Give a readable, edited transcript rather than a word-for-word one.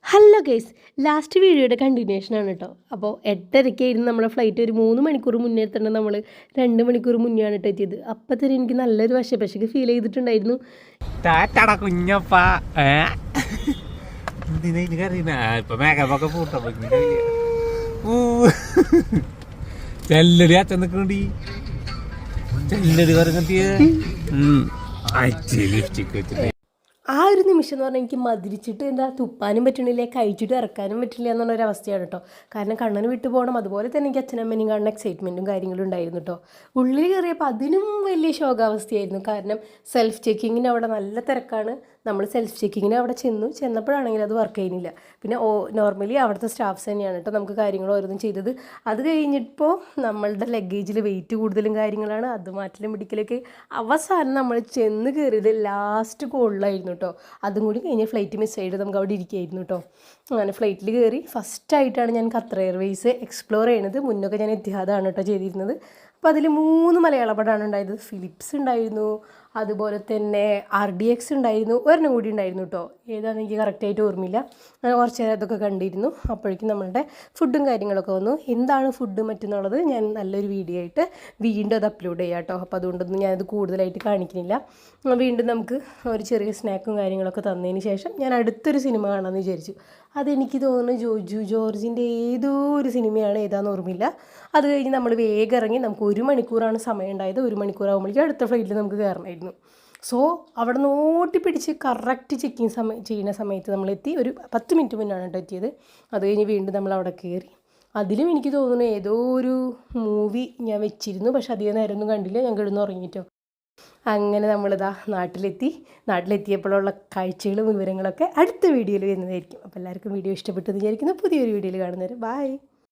Hello guys, last വീഡിയോയുടെ കണ്ടിന്യൂഷനാണ് കേട്ടോ. അപ്പോൾ 8:30 നമ്മുടെ ഫ്ലൈറ്റ്. ഒരു 3 മണിക്കൂർ മുന്നേ തന്നെ നമ്മൾ 2 മണിക്കൂർ മുന്നെയാണ് കേട്ടോ എത്തിയത്. അപ്പം തന്നെ എനിക്ക് നല്ലൊരു വശപ്പശക്ക് ഫീൽ ചെയ്തിട്ടുണ്ടായിരുന്നു. ആ ഒരു നിമിഷം എന്ന് പറഞ്ഞാൽ എനിക്ക് മതിരിച്ചിട്ട് എന്താ തുപ്പാനും പറ്റണില്ല, കഴിച്ചിട്ട് ഇറക്കാനും പറ്റില്ല എന്നുള്ളൊരവസ്ഥയാണ് കേട്ടോ. കാരണം കണ്ണന് വിട്ടു പോകണം. അതുപോലെ തന്നെ എനിക്ക് അച്ഛനമ്മേനെയും കാണുന്ന എക്സൈറ്റ്മെൻറ്റും കാര്യങ്ങളും ഉണ്ടായിരുന്നു കേട്ടോ. ഉള്ളിൽ കയറിയപ്പോൾ അതിനും വലിയ ശോകാവസ്ഥയായിരുന്നു. കാരണം സെൽഫ് ചെക്കിങ്ങിന് അവിടെ നല്ല തിരക്കാണ്. നമ്മൾ സെൽഫ് ചെക്കിങ്ങിന് അവിടെ ചെന്നപ്പോഴാണെങ്കിൽ അത് വർക്ക് ചെയ്യുന്നില്ല. പിന്നെ നോർമലി അവിടുത്തെ സ്റ്റാഫ്സ് തന്നെയാണ് കേട്ടോ നമുക്ക് കാര്യങ്ങൾ ഓരോന്നും ചെയ്തത്. അത് കഴിഞ്ഞിപ്പോൾ നമ്മളുടെ ലഗേജിൽ വെയിറ്റ് കൂടുതലും കാര്യങ്ങളാണ്, അത് മാറ്റലും പിടിക്കലൊക്കെ. അവസാനം നമ്മൾ ചെന്ന് കയറിയത് ലാസ്റ്റ് കോളിലായിരുന്നു കേട്ടോ. അതും കൂടി കഴിഞ്ഞ് ഫ്ലൈറ്റ് മിസ് ചെയ്ത് നമുക്ക് അവിടെ ഇരിക്കുകയായിരുന്നു കേട്ടോ. അങ്ങനെ ഫ്ലൈറ്റിൽ കയറി ഫസ്റ്റായിട്ടാണ് ഞാൻ ഖത്തർ എയർവേയ്സ് എക്സ്പ്ലോർ ചെയ്യുന്നത്. മുന്നൊക്കെ ഞാൻ എത്തിഹാദാണ് കേട്ടോ ചെയ്തിരുന്നത്. അപ്പോൾ അതിൽ 3 മലയാള പടമാണ് ഉണ്ടായത്. ഫിലിപ്സ് ഉണ്ടായിരുന്നു, അതുപോലെ തന്നെ RDX ഉണ്ടായിരുന്നു, ഒരെണ്ണം കൂടി ഉണ്ടായിരുന്നു കേട്ടോ. ഏതാണെന്ന് എനിക്ക് കറക്റ്റായിട്ട് ഓർമ്മയില്ല. അങ്ങനെ കുറച്ച് നേരം അതൊക്കെ കണ്ടിരുന്നു. അപ്പോഴേക്കും നമ്മളുടെ ഫുഡും കാര്യങ്ങളൊക്കെ വന്നു. എന്താണ് ഫുഡ് മറ്റെന്നുള്ളത് ഞാൻ നല്ലൊരു വീഡിയോ ആയിട്ട് വീണ്ടും അത് അപ്ലോഡ് ചെയ്യാം കേട്ടോ. അപ്പോൾ അതുകൊണ്ടൊന്നും ഞാനത് കൂടുതലായിട്ട് കാണിക്കുന്നില്ല. വീണ്ടും നമുക്ക് ഒരു ചെറിയ സ്നാക്കും കാര്യങ്ങളൊക്കെ തന്നതിന് ശേഷം ഞാൻ അടുത്തൊരു സിനിമ കാണാമെന്ന് വിചാരിച്ചു. അതെനിക്ക് തോന്നുന്നു ജോജു ജോർജിൻ്റെ ഏതോ ഒരു സിനിമയാണ്, ഏതാണെന്ന് ഓർമ്മയില്ല. അത് കഴിഞ്ഞ് നമ്മൾ വേഗം ഇറങ്ങി. നമുക്ക് 1 മണിക്കൂറാണ് സമയം ഉണ്ടായത്. 1 മണിക്കൂറാകുമ്പോഴേക്കും അടുത്ത ഫ്ലൈറ്റിൽ നമുക്ക് കയറണമായിരുന്നു. സോ അവിടെ നിന്ന് ഓട്ടിപ്പിടിച്ച് കറക്റ്റ് ചെക്കിങ് ചെയ്യുന്ന സമയത്ത് നമ്മളെത്തി. ഒരു 10 മിനിറ്റ് മുന്നാണ് കേട്ടോ എത്തിയത്. അത് കഴിഞ്ഞ് വീണ്ടും നമ്മൾ അവിടെ കയറി. അതിലും എനിക്ക് തോന്നുന്നു ഏതോ ഒരു മൂവി ഞാൻ വെച്ചിരുന്നു, പക്ഷെ അധികം നേരമൊന്നും കണ്ടില്ല. ഞാൻ കിടന്ന് ഉറങ്ങിയിട്ടോ. അങ്ങനെ നമ്മളിതാ നാട്ടിലെത്തിയപ്പോഴുള്ള കാഴ്ചകളും വിവരങ്ങളൊക്കെ അടുത്ത വീഡിയോയിൽ വരുന്നതായിരിക്കും. അപ്പോൾ എല്ലാവർക്കും വീഡിയോ ഇഷ്ടപ്പെട്ടെന്ന് വിചാരിക്കുന്നു. പുതിയൊരു വീഡിയോയിൽ കാണുന്നവരെ ബൈ.